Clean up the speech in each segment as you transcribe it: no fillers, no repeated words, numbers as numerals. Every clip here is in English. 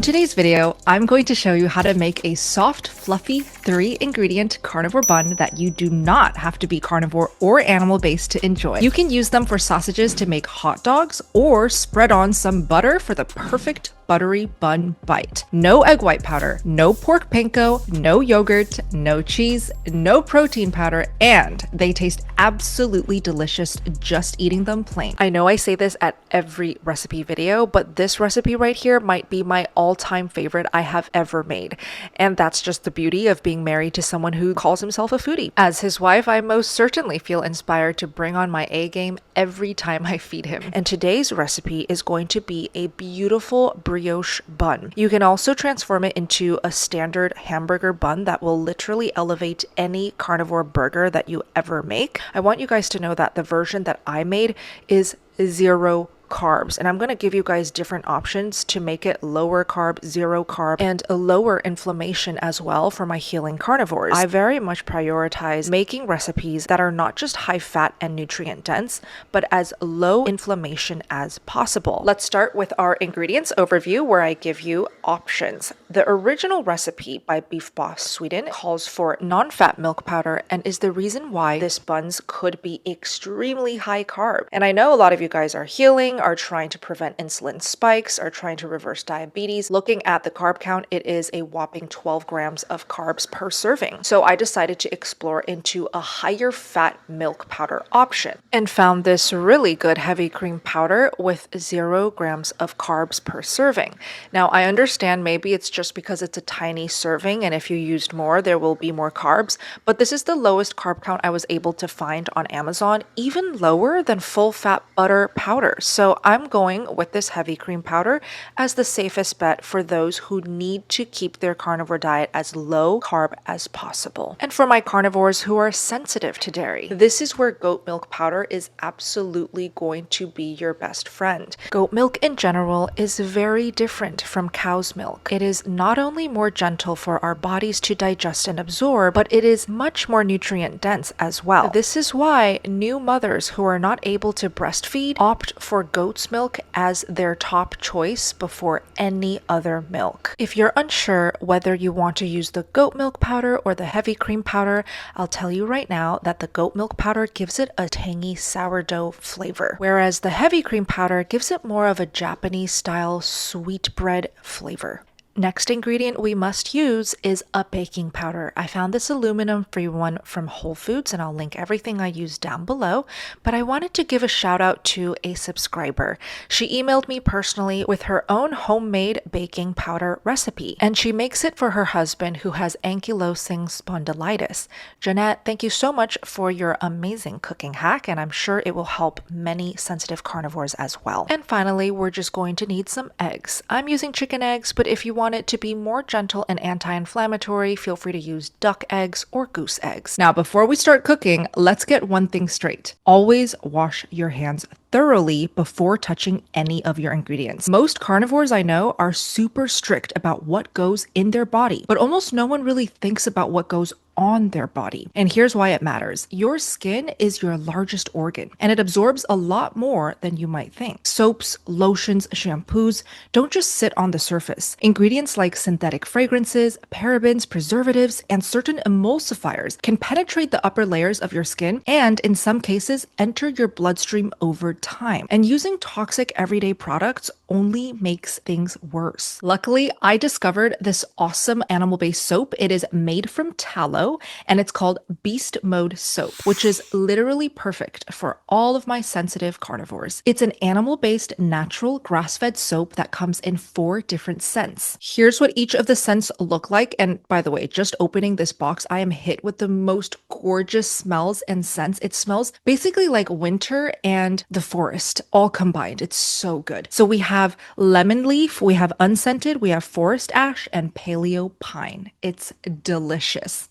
In today's video, I'm going to show you how to make a soft, fluffy, 3-ingredient carnivore bun that you do not have to be carnivore or animal-based to enjoy. You can use them for sausages to make hot dogs or spread on some butter for the perfect buttery bun bite. No egg white powder, no pork panko, no yogurt, no cheese, no protein powder, and they taste absolutely delicious just eating them plain. I know I say this at every recipe video, but this recipe right here might be my all-time favorite I have ever made. And that's just the beauty of being married to someone who calls himself a foodie. As his wife, I most certainly feel inspired to bring on my A game every time I feed him. And today's recipe is going to be a beautiful brioche bun. You can also transform it into a standard hamburger bun that will literally elevate any carnivore burger that you ever make. I want you guys to know that the version that I made is 0 carbs, and I'm going to give you guys different options to make it lower carb, 0 carb, and a lower inflammation as well for my healing carnivores. I very much prioritize making recipes that are not just high fat and nutrient dense, but as low inflammation as possible. Let's start with our ingredients overview where I give you options. The original recipe by Beef Boss Sweden calls for non-fat milk powder and is the reason why this buns could be extremely high carb. And I know a lot of you guys are healing, are trying to prevent insulin spikes, are trying to reverse diabetes. Looking at the carb count, it is a whopping 12 grams of carbs per serving. So I decided to explore into a higher fat milk powder option and found this really good heavy cream powder with 0 grams of carbs per serving. Now I understand maybe it's just because it's a tiny serving and if you used more there will be more carbs, but this is the lowest carb count I was able to find on Amazon, even lower than full fat butter powder. So I'm going with this heavy cream powder as the safest bet for those who need to keep their carnivore diet as low carb as possible. And for my carnivores who are sensitive to dairy, this is where goat milk powder is absolutely going to be your best friend. Goat milk in general is very different from cow's milk. It is not only more gentle for our bodies to digest and absorb, but it is much more nutrient dense as well. This is why new mothers who are not able to breastfeed opt for goat's milk as their top choice before any other milk. If you're unsure whether you want to use the goat milk powder or the heavy cream powder, I'll tell you right now that the goat milk powder gives it a tangy sourdough flavor, whereas the heavy cream powder gives it more of a Japanese style sweetbread flavor. Next ingredient we must use is a baking powder. I found this aluminum-free one from Whole Foods and I'll link everything I use down below, but I wanted to give a shout out to a subscriber. She emailed me personally with her own homemade baking powder recipe, and she makes it for her husband who has ankylosing spondylitis. Jeanette, thank you so much for your amazing cooking hack, and I'm sure it will help many sensitive carnivores as well. And finally, we're just going to need some eggs. I'm using chicken eggs, but if you want it to be more gentle and anti-inflammatory, feel free to use duck eggs or goose eggs. Now, before we start cooking, let's get one thing straight. Always wash your hands thoroughly before touching any of your ingredients. Most carnivores I know are super strict about what goes in their body, but almost no one really thinks about what goes on their body. And here's why it matters. Your skin is your largest organ, and it absorbs a lot more than you might think. Soaps, lotions, shampoos don't just sit on the surface. Ingredients like synthetic fragrances, parabens, preservatives, and certain emulsifiers can penetrate the upper layers of your skin and, in some cases, enter your bloodstream over time. And using toxic everyday products only makes things worse. Luckily, I discovered this awesome animal-based soap. It is made from tallow and it's called Beast Mode Soap, which is literally perfect for all of my sensitive carnivores. It's an animal-based natural grass-fed soap that comes in 4 different scents. Here's what each of the scents look like. And by the way, just opening this box, I am hit with the most gorgeous smells and scents. It smells basically like winter and the forest all combined. It's so good. So we have lemon leaf, we have unscented, we have forest ash, and paleo pine. It's delicious.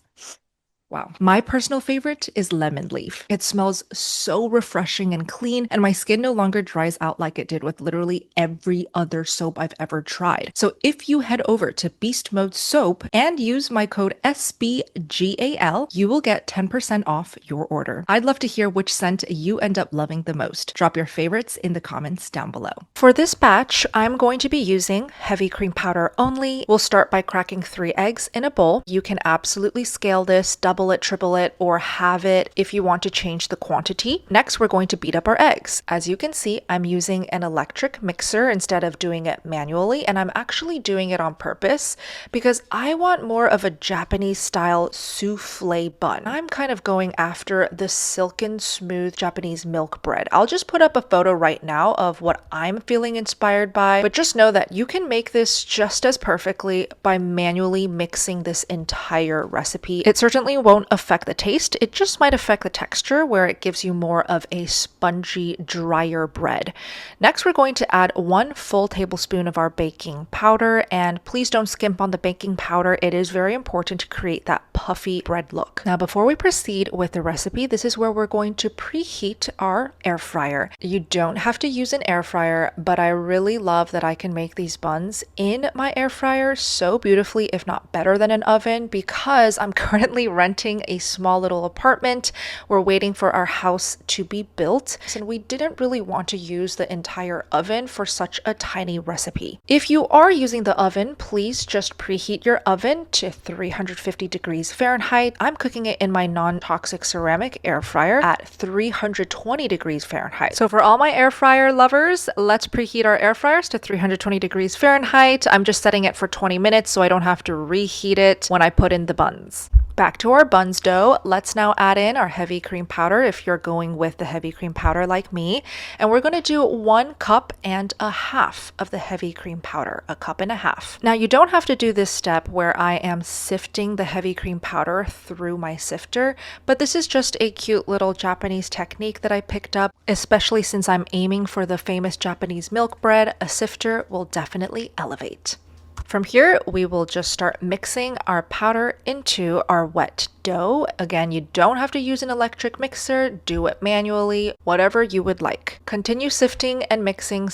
Wow. My personal favorite is lemon leaf. It smells so refreshing and clean, and my skin no longer dries out like it did with literally every other soap I've ever tried. So if you head over to Beast Mode Soap and use my code SBGAL, you will get 10% off your order. I'd love to hear which scent you end up loving the most. Drop your favorites in the comments down below. For this batch, I'm going to be using heavy cream powder only. We'll start by cracking 3 eggs in a bowl. You can absolutely scale this, double it, triple it, or halve it if you want to change the quantity. Next, we're going to beat up our eggs. As you can see, I'm using an electric mixer instead of doing it manually, and I'm actually doing it on purpose because I want more of a Japanese style souffle bun. I'm kind of going after the silken smooth Japanese milk bread. I'll just put up a photo right now of what I'm feeling inspired by, but just know that you can make this just as perfectly by manually mixing this entire recipe. It certainly won't affect the taste, it just might affect the texture where it gives you more of a spongy, drier bread. Next, we're going to add 1 full tablespoon of our baking powder, and please don't skimp on the baking powder. It is very important to create that puffy bread look. Now, before we proceed with the recipe, this is where we're going to preheat our air fryer. You don't have to use an air fryer, but I really love that I can make these buns in my air fryer so beautifully, if not better than an oven, because I'm currently renting a small little apartment. We're waiting for our house to be built, and we didn't really want to use the entire oven for such a tiny recipe. If you are using the oven, please just preheat your oven to 350 degrees Fahrenheit. I'm cooking it in my non-toxic ceramic air fryer at 320 degrees Fahrenheit. So for all my air fryer lovers, let's preheat our air fryers to 320 degrees Fahrenheit. I'm just setting it for 20 minutes so I don't have to reheat it when I put in the buns. Back to our buns dough, let's now add in our heavy cream powder if you're going with the heavy cream powder like me. And we're going to do 1 cup and a half of the heavy cream powder, 1.5 cups. Now, you don't have to do this step where I am sifting the heavy cream powder through my sifter, but this is just a cute little Japanese technique that I picked up, especially since I'm aiming for the famous Japanese milk bread. A sifter will definitely elevate. From here, we will just start mixing our powder into our wet dough. Again, you don't have to use an electric mixer, do it manually, whatever you would like. Continue sifting and mixing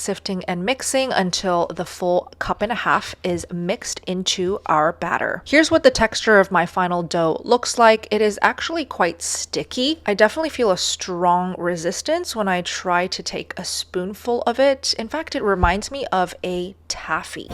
until the full 1.5 cups is mixed into our batter. Here's what the texture of my final dough looks like. It is actually quite sticky. I definitely feel a strong resistance when I try to take a spoonful of it. In fact, it reminds me of a taffy.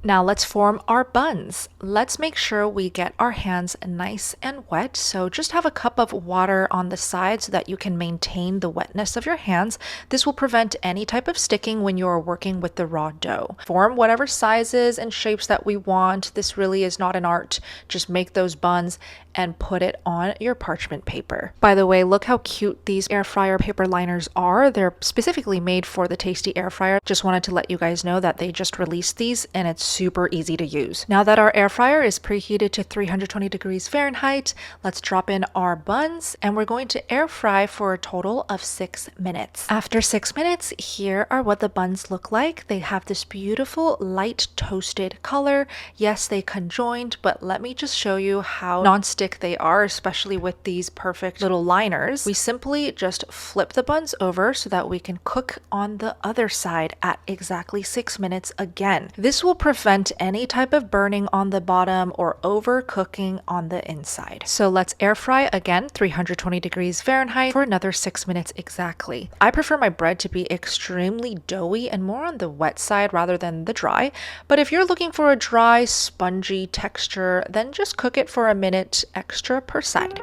Now let's form our buns. Let's make sure we get our hands nice and wet. So just have a cup of water on the side so that you can maintain the wetness of your hands. This will prevent any type of sticking when you are working with the raw dough. Form whatever sizes and shapes that we want. This really is not an art. Just make those buns and put it on your parchment paper. By the way, look how cute these air fryer paper liners are. They're specifically made for the Tasty air fryer. Just wanted to let you guys know that they just released these and it's super easy to use. Now that our air fryer is preheated to 320 degrees Fahrenheit, let's drop in our buns and we're going to air fry for a total of 6 minutes. After 6 minutes, here are what the buns look like. They have this beautiful light toasted color. Yes, they conjoined, but let me just show you how non-stick they are, especially with these perfect little liners. We simply just flip the buns over so that we can cook on the other side at exactly 6 minutes again. This will prevent any type of burning on the bottom or overcooking on the inside. So let's air fry again, 320 degrees Fahrenheit for another 6 minutes exactly. I prefer my bread to be extremely doughy and more on the wet side rather than the dry, but if you're looking for a dry, spongy texture, then just cook it for a minute extra per side.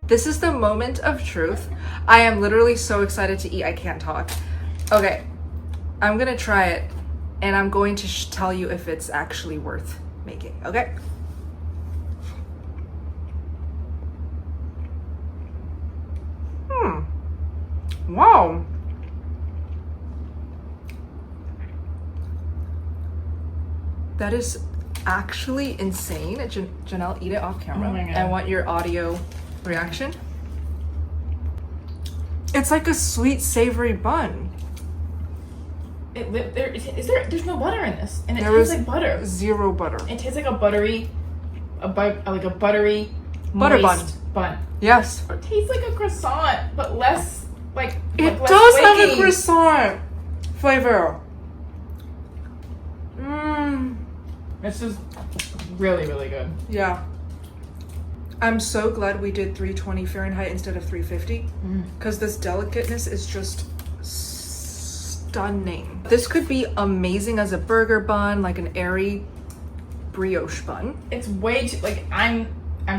This is the moment of truth. I am literally so excited to eat, I can't talk. Okay, I'm gonna try it and I'm going to tell you if it's actually worth making, okay? Wow. That is actually insane. Janelle, eat it off camera. Oh my God. I want your audio reaction. It's like a sweet, savory bun. There's no butter in this, and it There tastes is like butter. Zero butter. It tastes like a buttery Butter moist bun. Yes. It tastes like a croissant, but less like. It less does have a flaky. croissant flavor. It's just really, really good. Yeah. I'm so glad we did 320 Fahrenheit instead of 350 because this delicateness is just stunning. This could be amazing as a burger bun, like an airy brioche bun. It's way too I'm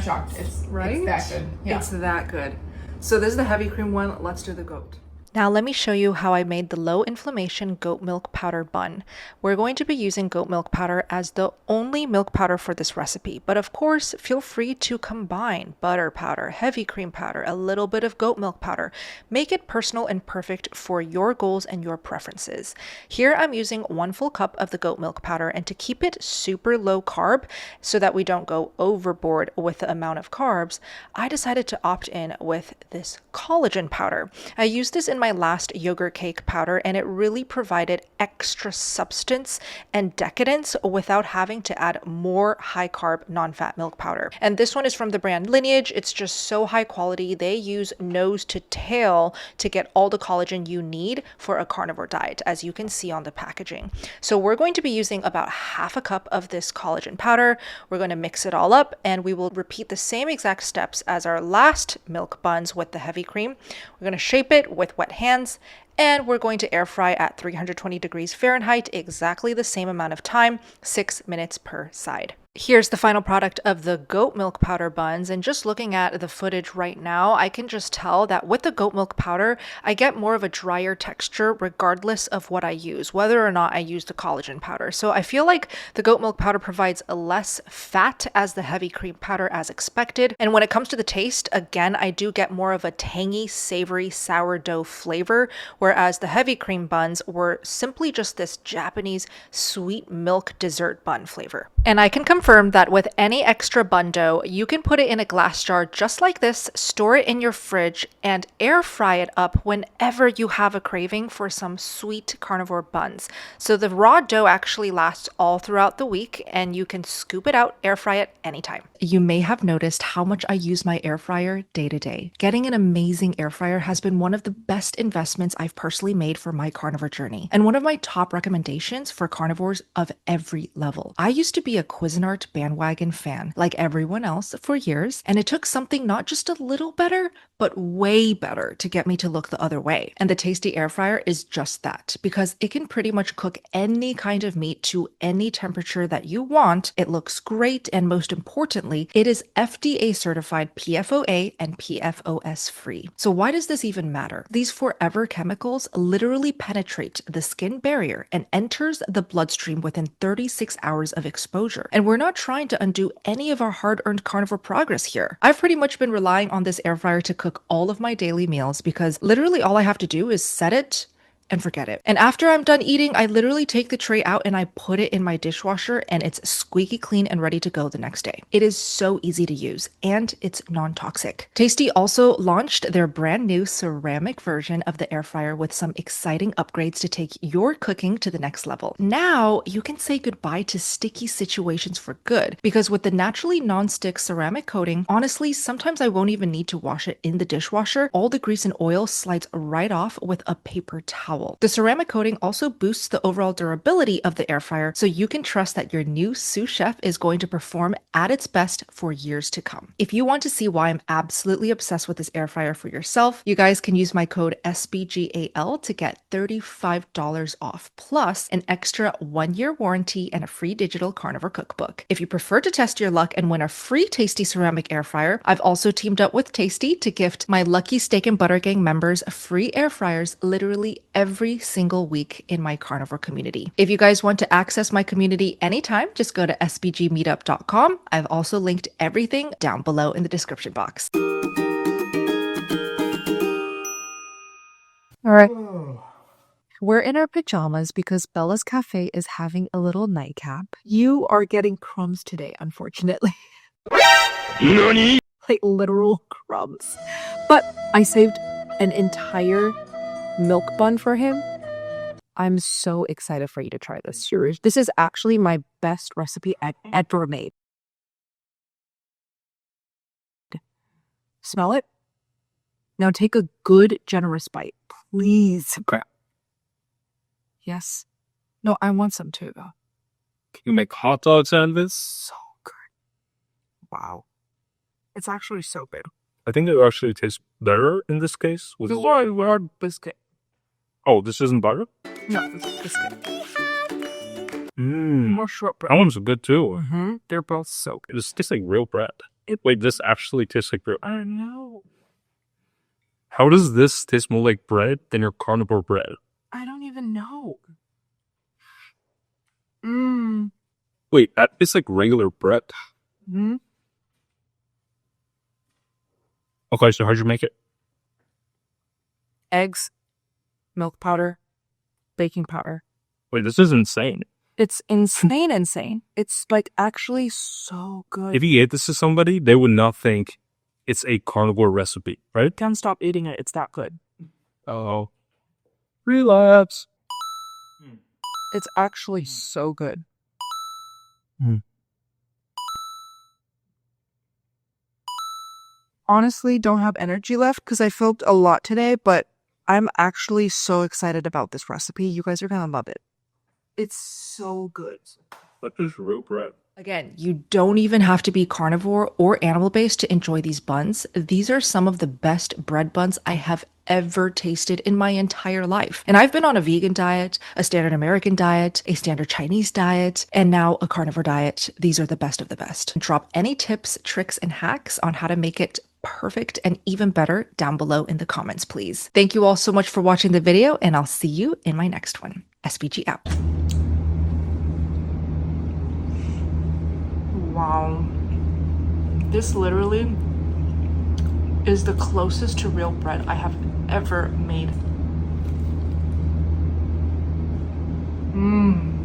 shocked. It's Right? It's that good. Yeah. It's that good. So this is the heavy cream one. Let's do the goat. Now let me show you how I made the low inflammation goat milk powder bun. We're going to be using goat milk powder as the only milk powder for this recipe, but of course feel free to combine butter powder, heavy cream powder, a little bit of goat milk powder. Make it personal and perfect for your goals and your preferences. Here I'm using 1 full cup of the goat milk powder, and to keep it super low carb so that we don't go overboard with the amount of carbs, I decided to opt in with this collagen powder. I used this in my last yogurt cake powder, and it really provided extra substance and decadence without having to add more high carb non-fat milk powder. And this one is from the brand Lineage. It's just so high quality. They use nose to tail to get all the collagen you need for a carnivore diet, as you can see on the packaging. So we're going to be using about 1/2 cup of this collagen powder. We're going to mix it all up, and we will repeat the same exact steps as our last milk buns with the heavy cream. We're going to shape it with wet hands, and we're going to air fry at 320 degrees Fahrenheit, exactly the same amount of time, 6 minutes per side. Here's the final product of the goat milk powder buns, and just looking at the footage right now, I can just tell that with the goat milk powder, I get more of a drier texture regardless of what I use, whether or not I use the collagen powder. So I feel like the goat milk powder provides less fat as the heavy cream powder as expected. And when it comes to the taste, again, I do get more of a tangy, savory sourdough flavor, whereas the heavy cream buns were simply just this Japanese sweet milk dessert bun flavor. And I can confirm that with any extra bun dough, you can put it in a glass jar just like this, store it in your fridge, and air fry it up whenever you have a craving for some sweet carnivore buns. So the raw dough actually lasts all throughout the week, and you can scoop it out, air fry it anytime. You may have noticed how much I use my air fryer day to day. Getting an amazing air fryer has been one of the best investments I've personally made for my carnivore journey, and one of my top recommendations for carnivores of every level. I used to be a Cuisinart bandwagon fan, like everyone else, for years, and it took something not just a little better, but way better to get me to look the other way. And the Tasty air fryer is just that, because it can pretty much cook any kind of meat to any temperature that you want. It looks great, and most importantly, it is FDA certified PFOA and PFOS free. So why does this even matter? These forever chemicals literally penetrate the skin barrier and enters the bloodstream within 36 hours of exposure. And we're not trying to undo any of our hard-earned carnivore progress here. I've pretty much been relying on this air fryer to cook all of my daily meals, because literally all I have to do is set it and forget it. And after I'm done eating, I literally take the tray out and I put it in my dishwasher, and it's squeaky clean and ready to go the next day. It is so easy to use, and it's non-toxic. Tasty also launched their brand new ceramic version of the air fryer with some exciting upgrades to take your cooking to the next level. Now you can say goodbye to sticky situations for good, because with the naturally non-stick ceramic coating, honestly, sometimes I won't even need to wash it in the dishwasher. All the grease and oil slides right off with a paper towel. The ceramic coating also boosts the overall durability of the air fryer, so you can trust that your new sous chef is going to perform at its best for years to come. If you want to see why I'm absolutely obsessed with this air fryer for yourself, you guys can use my code SBGAL to get $35 off, plus an extra 1-year warranty and a free digital carnivore cookbook. If you prefer to test your luck and win a free Tasty ceramic air fryer, I've also teamed up with Tasty to gift my lucky Steak and Butter Gang members free air fryers literally every every single week in my carnivore community. If you guys want to access my community anytime, just go to sbgmeetup.com. I've also linked everything down below in the description box. All right. We're in our pajamas because Bella's Cafe is having a little nightcap. You are getting crumbs today, unfortunately. NANI?! Like literal crumbs. But I saved an entire milk bun for him. I'm so excited for you to try this. This is actually my best recipe I've ever made. Smell it? Now take a good, generous bite, please. Okay. Yes. No, I want some too, though. Can you make hot dogs out of this? So good. Wow. It's actually so good. I think it actually tastes better in this case. With This is what I had biscuit. Oh, this isn't butter? No, this is biscuit. Mmm. More shortbread. That one's good too. Mm-hmm. They're both so good. This tastes like real bread. Wait, this actually tastes like real. I know. How does this taste more like bread than your carnivore bread? I don't even know. Mmm. Wait, that is like regular bread. Hmm. Okay, so how'd you make it? Eggs, milk powder, baking powder. Wait, this is insane. It's insane. It's like actually so good. If you ate this to somebody, they would not think it's a carnivore recipe, right? Can't stop eating it. It's that good. Oh. Relapse. It's actually so good. Hmm. Honestly, don't have energy left because I filmed a lot today, but I'm actually so excited about this recipe. You guys are gonna love it. It's so good. That is real bread. Again, you don't even have to be carnivore or animal-based to enjoy these buns. These are some of the best bread buns I have ever tasted in my entire life. And I've been on a vegan diet, a standard American diet, a standard Chinese diet, and now a carnivore diet. These are the best of the best. Drop any tips, tricks, and hacks on how to make it perfect and even better down below in the comments, please. Thank you all so much for watching the video, and I'll see you in my next one. SBG out. Wow. This literally is the closest to real bread I have ever made. Mmm.